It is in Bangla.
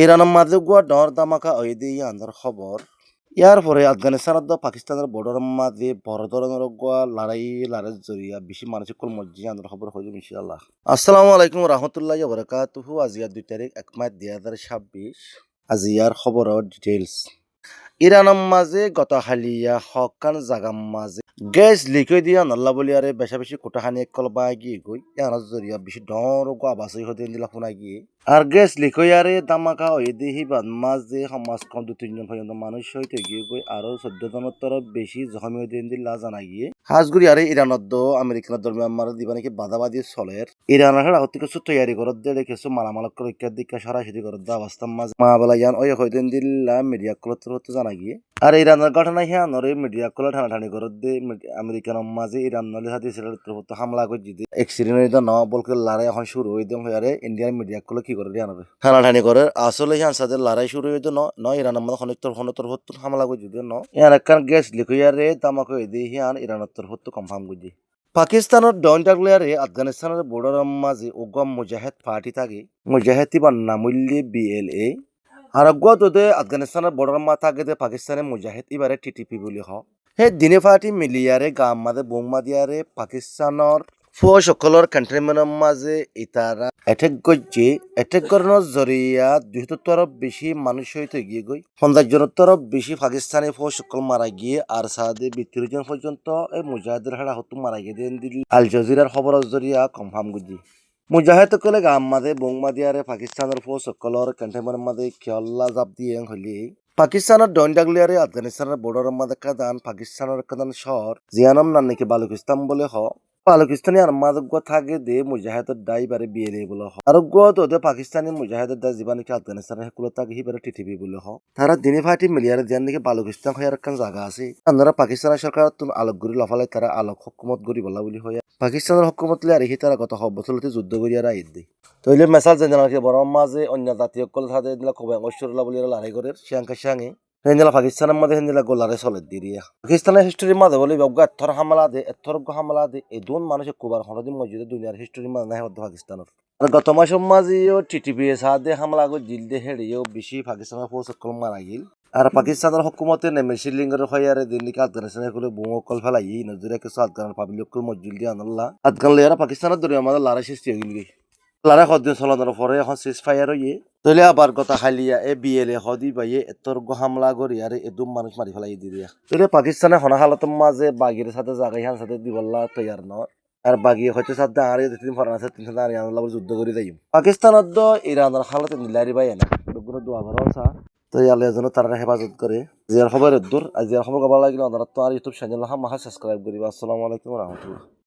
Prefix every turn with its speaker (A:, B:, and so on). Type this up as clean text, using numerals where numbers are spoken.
A: ইরানের মাঝে গুয়া ডর দামাকা ওই দিয়ে আন্দার খবর ইয়ার পরে আফগানিস্তানত পাকিস্তানের বর্ডার মাঝে বড় ধরনের গুয়া লড়াই জড়িয়া বেশি মানসিক মর্জি আন্দার খবর হয়ে ইনশাআল্লাহ। আসসালামু আলাইকুম রহমতুল্লাহ বরকাতুহু। আজিয়া 2 তারিখ 1 মার্চ 2026। আজিয়ার খবরের ডিটেইলস। ইরানের মাঝে গত হালিয়া হকান জাগাম মাঝে গ্যাস লিকুইড দিয়া নল্লা বলি আরে বেশা বেশি কোটাহানি একল বাগিয়ে গই ইয়ার জরিয়া বেশি ডর গো আবাসই হতে দিলা ফোনা গিয়ে আর গ্যাস লিকুইড আরে দামাকা ওই দেহি বাদ মাঝে সমাজ কম 2-3 জন পর্যন্ত মানুষ হইতে গিয়ে গই আরো 14 জনের তরফ বেশি জখমি হতে দিলা জানা গিয়ে হাজগুড়ি আরে ইরানত দো আমেরিকার দরমিয়ান মারা দিবা নাকি বাদাবাদি চলের ইরানের হেড়া হতে কিছু তৈয়ারি করত দিয়ে দেখেছো মালামালক করে ইত্যাদি দিকা সরাসরি করত দা অবস্থার মাঝে মা বলা ইয়ান ওই হইতে দিলা মিডিয়া কলত জানা গিয়ে আর ইরানের ঘটনা হিয়া নরে মিডিয়া কলে ঠানাঠানি করত দে আমেরিকান মাঝে ইরান নলে হাতে ইসরায়েল হামলা করে দিতে এক্সিডেন্ট ন বলকে লড়াই এখন শুরু হইতে হয়ে ইন্ডিয়ান মিডিয়া কলে কি করে ইরানের ঠানাঠানি করে আসলে হিয়ান সাথে লড়াই শুরু হইতে ন ইরানের মধ্যে অনেক তরফ হামলা করে দিতে ন ইয়ার একখান গ্যাস লিকুইয়ারে তামাকে দিয়ে হিয়ান ইরানের তরফ কনফার্ম করে দি পাকিস্তানের ডন টাগলিয়ারে আফগানিস্তানের বর্ডার মাঝে ওগম মুজাহিদ পার্টি থাকে মুজাহিদ বা নামুল্লি BLA আর তোদের আফগানিস্তানের বর্ডার মা থাকে পাকিস্তানের মুজাহিদ এবারে TTP বলি হ সেই দিনে ফাটি মিলিয়ারে গাম মাঝে বোমা দিয়ারে পাকিস্তানের ফৌজ সকলের কন্টেনমেন্টের মাঝে ইতারা এটেক করানোর জরিয়া 200 তরফ বেশি মানুষ হইতে গিয়ে গই 50 জনের তরফ বেশি পাকিস্তানি ফৌজ সকল মারা গিয়ে আর সাদে 32 জন পর্যন্ত এই মুজাহিদের হারা হতো মারা গিয়ে দিল আল জাজিরার খবরের জরিয়া কনফার্ম গুজি মুজাহিদ কলে গাম মাঝে বোমা দিয়ারে পাকিস্তানের ফৌজ সকলের কন্টেনমেন্টের মাঝে খেয়াল্লা জাপ দিয়ে হলি পাকিস্তানের ডন ডাগলিয়ারে আফগানিস্তানের বর্ডারের মাঝে কাদান পাকিস্তানের কাদান শহর জিয়ানম নান্নিকে বালুকিস্তান বলে হ পাকিস্তানি আর মাদক থাকে দে মুজাহিদের দায় বারে বিয়ে নেই বলে হয় আরোগ্য তো পাকিস্তানি মুজাহিদের দায় জীবানিকে আফগানিস্তানের হেকুলো তাকে হিবারে টিটিপি বলে হয় তারা দিনে ফাটি মিলিয়ারে দিয়ার নাকি বালুকিস্তান হয়ে একখান জায়গা আছে আপনারা পাকিস্তানের সরকার তুমি আলোক গুড়ি লফালাই তারা আলোক হকুমত গড়ি বলা বলি হয় পাকিস্তানের হকুমত লে আর তারা গত বছরতে যুদ্ধ করিয়ার আইত দেয় তৈলে মেসাল জেনারেলকে বড় মাঝে অন্য জাতীয় কল থাকে দিলা খুব ঐশ্বর্যলা বলি লড়াই করে সিয়াঙ্কা সিয়াঙে হেঞ্জেলা পাকিস্তানের মধ্যে হেঞ্জেলা গোলারে চলে দিয়ে পাকিস্তানের হিস্টোরির মাঝে বলে এথর হামলা দে এই দুন মানুষের কুবার হরদিন মসজিদে দুনিয়ার হিস্টোরির মাঝে নাই পাকিস্তানের আর গত মাসের মাঝেও TTP সাদে হামলা করে জিল দে হেড়েও বেশি পাকিস্তানের ফৌজ কল মারা গিল আর পাকিস্তানের হকুমতে নেমে শিলিঙ্গের হইয়ারে দিল্লিকে আফগানিস্তানের করে বোমকল ফেলাই নজরে কিছু আফগানের পাবলিক মসজিদ দিয়ে আনল্লা আফগান লেয়ারা পাকিস্তানের দরে আমাদের লড়াই সৃষ্টি হয়ে গেল লারা সদিন চলানোর পরে এখন সিজ ফায়ার হইয়ে তৈলে আবার কথা হালিয়া BLA হদি বাইয়ে এতর হামলা করি আর এদম মানুষ মারি ফেলাই দিয়া তৈলে পাকিস্তানে হনা হালতের মাঝে বাগির সাথে জাগাই হান সাথে দিবল্লা তৈয়ার নয় আর বাগি হয়তো সাথে আর 3 আছে 3 আর আনলা যুদ্ধ করে যাই পাকিস্তানত ইরানের হালতে নিলারি বাই না কোনো দোয়া ঘর আছে তো আল্লাহ যেন তারা হেফাজত করে জিয়ার খবর দূর আর জিয়ার খবর কবার লাগিলে ওনারা তো আর ইউটিউব চ্যানেল সাবস্ক্রাইব করিবা। আসসালামু আলাইকুম রহমতুল্লাহ।